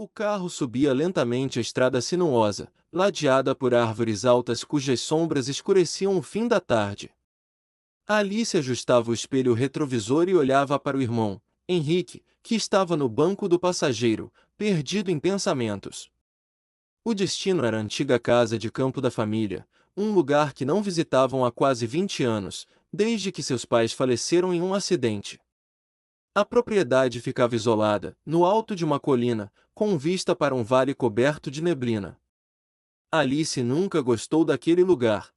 O carro subia lentamente a estrada sinuosa, ladeada por árvores altas cujas sombras escureciam o fim da tarde. Alice ajustava o espelho retrovisor e olhava para o irmão, Henrique, que estava no banco do passageiro, perdido em pensamentos. O destino era a antiga casa de campo da família, um lugar que não visitavam há quase 20 anos, desde que seus pais faleceram em um acidente. A propriedade ficava isolada, no alto de uma colina, com vista para um vale coberto de neblina. Alice nunca gostou daquele lugar.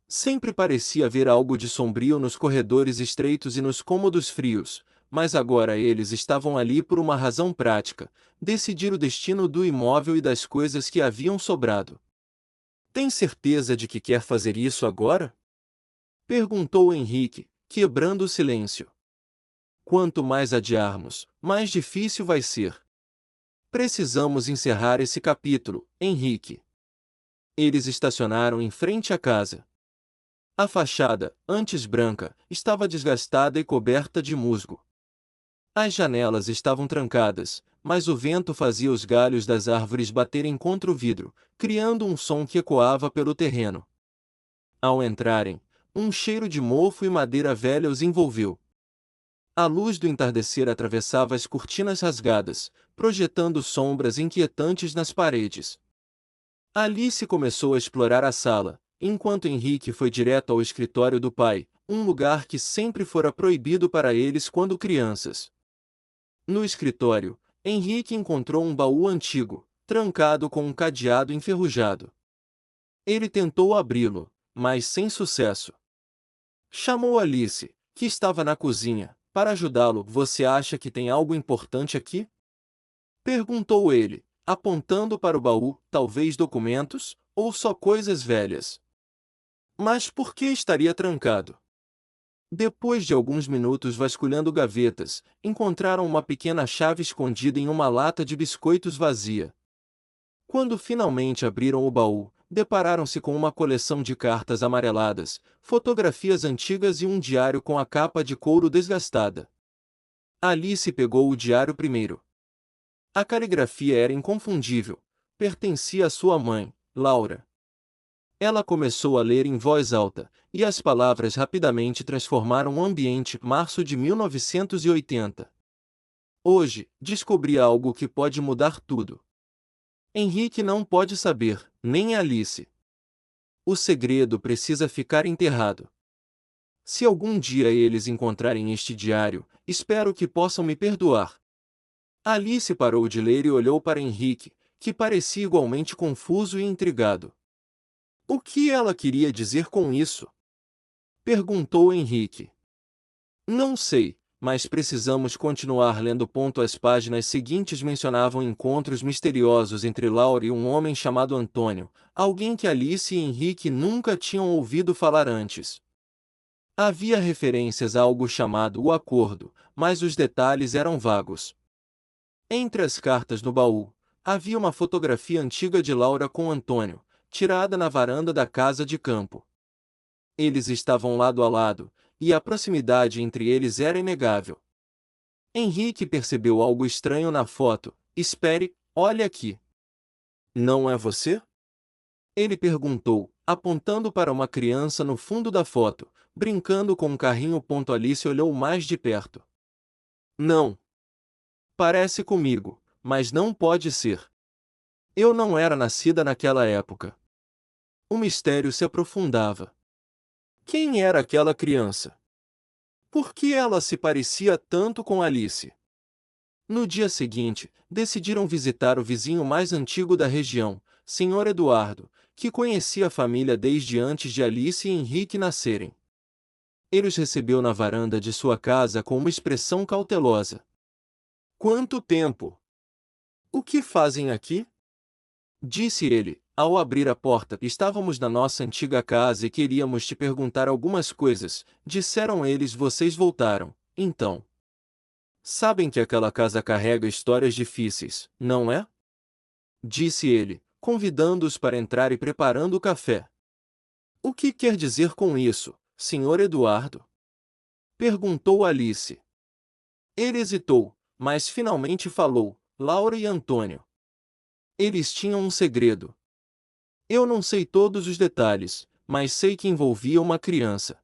Sempre parecia haver algo de sombrio nos corredores estreitos e nos cômodos frios, mas agora eles estavam ali por uma razão prática: decidir o destino do imóvel e das coisas que haviam sobrado. Tem certeza de que quer fazer isso agora? Perguntou Henrique, quebrando o silêncio. Quanto mais adiarmos, mais difícil vai ser. Precisamos encerrar esse capítulo, Henrique. Eles estacionaram em frente à casa. A fachada, antes branca, estava desgastada e coberta de musgo. As janelas estavam trancadas, mas o vento fazia os galhos das árvores baterem contra o vidro, criando um som que ecoava pelo terreno. Ao entrarem, um cheiro de mofo e madeira velha os envolveu. A luz do entardecer atravessava as cortinas rasgadas, projetando sombras inquietantes nas paredes. Alice começou a explorar a sala, enquanto Henrique foi direto ao escritório do pai, um lugar que sempre fora proibido para eles quando crianças. No escritório, Henrique encontrou um baú antigo, trancado com um cadeado enferrujado. Ele tentou abri-lo, mas sem sucesso. Chamou Alice, que estava na cozinha, para ajudá-lo. Você acha que tem algo importante aqui? Perguntou ele, apontando para o baú, talvez documentos, ou só coisas velhas. Mas por que estaria trancado? Depois de alguns minutos vasculhando gavetas, encontraram uma pequena chave escondida em uma lata de biscoitos vazia. Quando finalmente abriram o baú, depararam-se com uma coleção de cartas amareladas, fotografias antigas e um diário com a capa de couro desgastada. Alice pegou o diário primeiro. A caligrafia era inconfundível. Pertencia à sua mãe, Laura. Ela começou a ler em voz alta, e as palavras rapidamente transformaram o ambiente. Março de 1980. Hoje, descobri algo que pode mudar tudo. Henrique não pode saber, nem Alice. O segredo precisa ficar enterrado. Se algum dia eles encontrarem este diário, espero que possam me perdoar. Alice parou de ler e olhou para Henrique, que parecia igualmente confuso e intrigado. O que ela queria dizer com isso? Perguntou Henrique. Não sei, mas precisamos continuar lendo. As páginas seguintes mencionavam encontros misteriosos entre Laura e um homem chamado Antônio, alguém que Alice e Henrique nunca tinham ouvido falar antes. Havia referências a algo chamado o acordo, mas os detalhes eram vagos. Entre as cartas no baú, havia uma fotografia antiga de Laura com Antônio, tirada na varanda da casa de campo. Eles estavam lado a lado, e a proximidade entre eles era inegável. Henrique percebeu algo estranho na foto. Espere, olhe aqui. Não é você? Ele perguntou, apontando para uma criança no fundo da foto, brincando com um carrinho. Alice olhou mais de perto. Não. Parece comigo, mas não pode ser. Eu não era nascida naquela época. O mistério se aprofundava. Quem era aquela criança? Por que ela se parecia tanto com Alice? No dia seguinte, decidiram visitar o vizinho mais antigo da região, Sr. Eduardo, que conhecia a família desde antes de Alice e Henrique nascerem. Ele os recebeu na varanda de sua casa com uma expressão cautelosa. Quanto tempo? O que fazem aqui? Disse ele, ao abrir a porta. Estávamos na nossa antiga casa e queríamos te perguntar algumas coisas, disseram eles. Vocês voltaram, então. Sabem que aquela casa carrega histórias difíceis, não é? Disse ele, convidando-os para entrar e preparando o café. O que quer dizer com isso, Sr. Eduardo? Perguntou Alice. Ele hesitou, mas finalmente falou. Laura e Antônio. Eles tinham um segredo. Eu não sei todos os detalhes, mas sei que envolvia uma criança.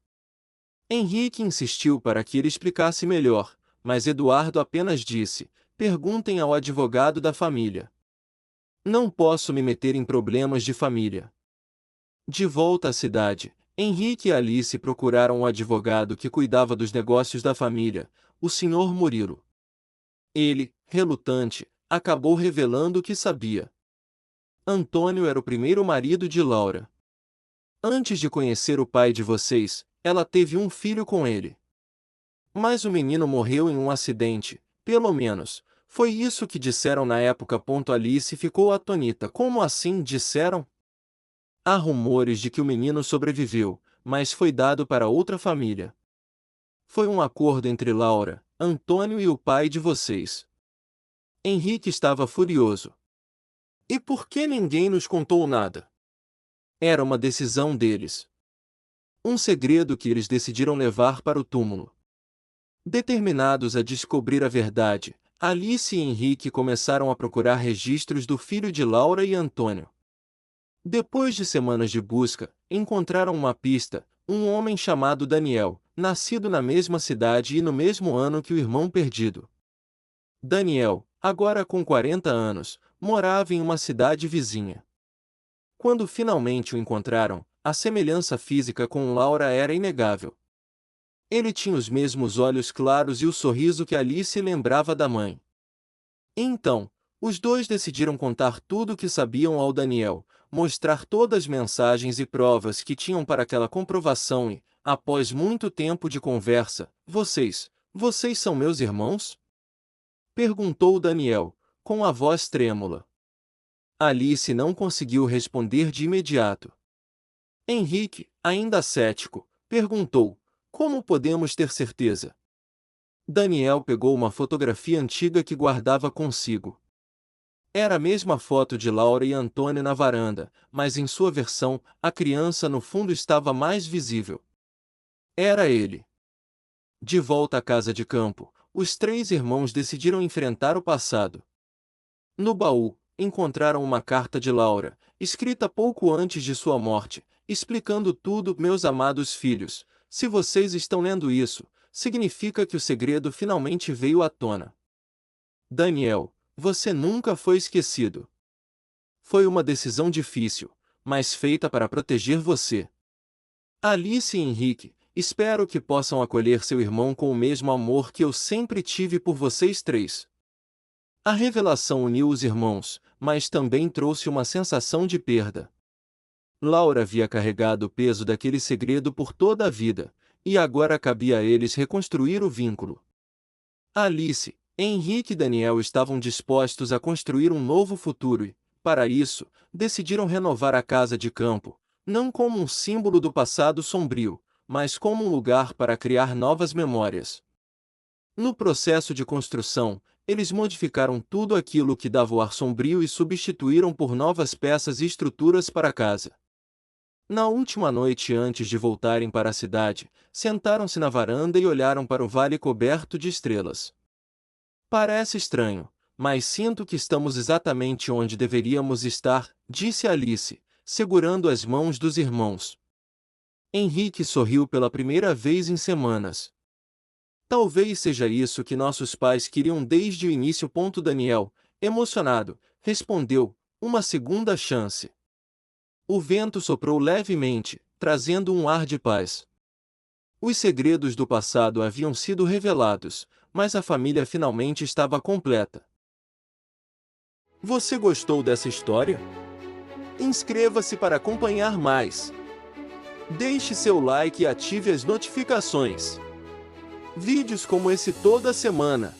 Henrique insistiu para que ele explicasse melhor, mas Eduardo apenas disse: perguntem ao advogado da família. Não posso me meter em problemas de família. De volta à cidade, Henrique e Alice procuraram o advogado que cuidava dos negócios da família, o Sr. Murilo. Ele, relutante, acabou revelando o que sabia. Antônio era o primeiro marido de Laura. Antes de conhecer o pai de vocês, ela teve um filho com ele. Mas o menino morreu em um acidente, pelo menos, foi isso que disseram na época. Alice ficou atônita. Como assim disseram? Há rumores de que o menino sobreviveu, mas foi dado para outra família. Foi um acordo entre Laura, Antônio e o pai de vocês. Henrique estava furioso. E por que ninguém nos contou nada? Era uma decisão deles. Um segredo que eles decidiram levar para o túmulo. Determinados a descobrir a verdade, Alice e Henrique começaram a procurar registros do filho de Laura e Antônio. Depois de semanas de busca, encontraram uma pista: um homem chamado Daniel, nascido na mesma cidade e no mesmo ano que o irmão perdido. Daniel, agora com 40 anos, morava em uma cidade vizinha. Quando finalmente o encontraram, a semelhança física com Laura era inegável. Ele tinha os mesmos olhos claros e o sorriso que Alice lembrava da mãe. Então, os dois decidiram contar tudo o que sabiam ao Daniel, mostrar todas as mensagens e provas que tinham para aquela comprovação e, após muito tempo de conversa, vocês são meus irmãos? Perguntou Daniel, com a voz trêmula. Alice não conseguiu responder de imediato. Henrique, ainda cético, perguntou: como podemos ter certeza? Daniel pegou uma fotografia antiga que guardava consigo. Era a mesma foto de Laura e Antônio na varanda, mas em sua versão, a criança no fundo estava mais visível. Era ele. De volta à casa de campo, os três irmãos decidiram enfrentar o passado. No baú, encontraram uma carta de Laura, escrita pouco antes de sua morte, explicando tudo. Meus amados filhos, se vocês estão lendo isso, significa que o segredo finalmente veio à tona. Daniel, você nunca foi esquecido. Foi uma decisão difícil, mas feita para proteger você. Alice e Henrique, espero que possam acolher seu irmão com o mesmo amor que eu sempre tive por vocês três. A revelação uniu os irmãos, mas também trouxe uma sensação de perda. Laura havia carregado o peso daquele segredo por toda a vida, e agora cabia a eles reconstruir o vínculo. Alice, Henrique e Daniel estavam dispostos a construir um novo futuro e, para isso, decidiram renovar a casa de campo, não como um símbolo do passado sombrio, mas como um lugar para criar novas memórias. No processo de construção, eles modificaram tudo aquilo que dava o ar sombrio e substituíram por novas peças e estruturas para a casa. Na última noite antes de voltarem para a cidade, sentaram-se na varanda e olharam para o vale coberto de estrelas. Parece estranho, mas sinto que estamos exatamente onde deveríamos estar, disse Alice, segurando as mãos dos irmãos. Henrique sorriu pela primeira vez em semanas. Talvez seja isso que nossos pais queriam desde o início. Daniel, emocionado, respondeu: uma segunda chance. O vento soprou levemente, trazendo um ar de paz. Os segredos do passado haviam sido revelados, mas a família finalmente estava completa. Você gostou dessa história? Inscreva-se para acompanhar mais. Deixe seu like e ative as notificações. Vídeos como esse toda semana.